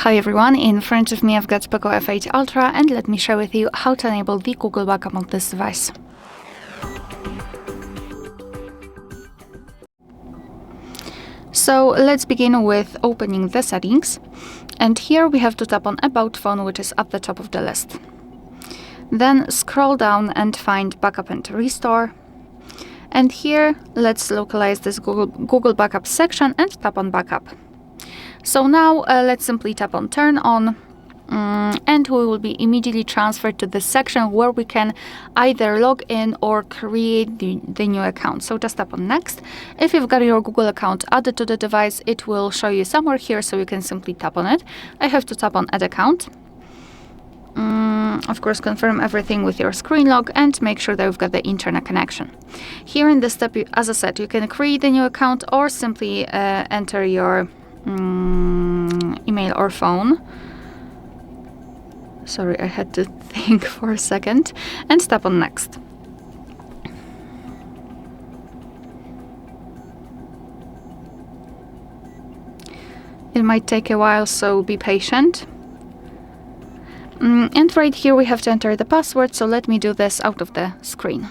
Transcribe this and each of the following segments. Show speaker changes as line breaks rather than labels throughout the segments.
Hi everyone, in front of me I've got POCO F8 Ultra, and let me share with you how to enable the Google backup on this device. So let's begin with opening the settings, and here we have to tap on About Phone, which is at the top of the list. Then scroll down and find Backup and Restore, and here let's localize this Google Backup section and tap on Backup. So now let's simply tap on Turn On, and we will be immediately transferred to the section where we can either log in or create the new account. So just tap on Next. If you've got your Google account added to the device, it will show you somewhere here, so you can simply tap on it. I have to tap on Add Account. Of course, confirm everything with your screen log and make sure that you've got the internet connection. Here in this step, as I said, you can create a new account or simply enter your email or phone. Sorry, I had to think for a second, and tap on Next. It might take a while, so be patient. And right here we have to enter the password, so let me do this out of the screen.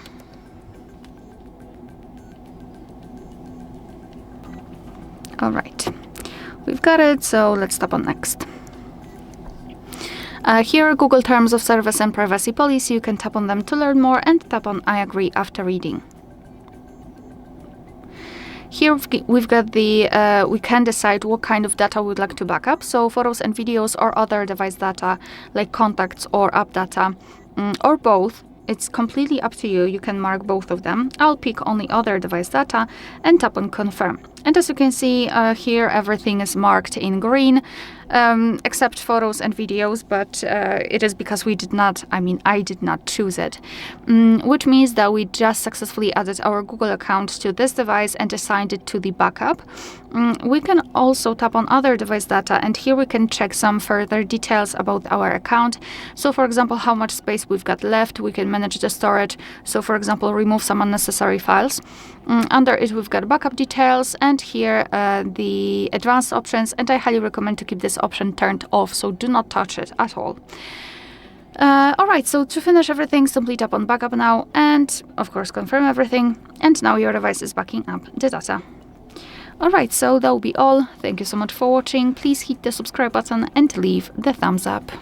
All right, we've got it, so let's tap on Next. Here are Google Terms of Service and Privacy Policy. You can tap on them to learn more and tap on I agree after reading. Here we've got the, we can decide what kind of data we'd like to backup. So photos and videos or other device data like contacts or app data, or both. It's completely up to you. You can mark both of them. I'll pick only other device data and tap on Confirm. And as you can see here, everything is marked in green, except photos and videos, but it is because I did not choose it, which means that we just successfully added our Google account to this device and assigned it to the backup. We can also tap on other device data, and here we can check some further details about our account. So for example, how much space we've got left. We can manage the storage. So for example, remove some unnecessary files. Under it, we've got backup details, and here the advanced options, and I highly recommend to keep this option turned off, so do not touch it at all. Alright, so to finish everything, simply tap on Backup now, and of course confirm everything, and now your device is backing up the data. Alright, so that will be all. Thank you so much for watching. Please hit the subscribe button and leave the thumbs up.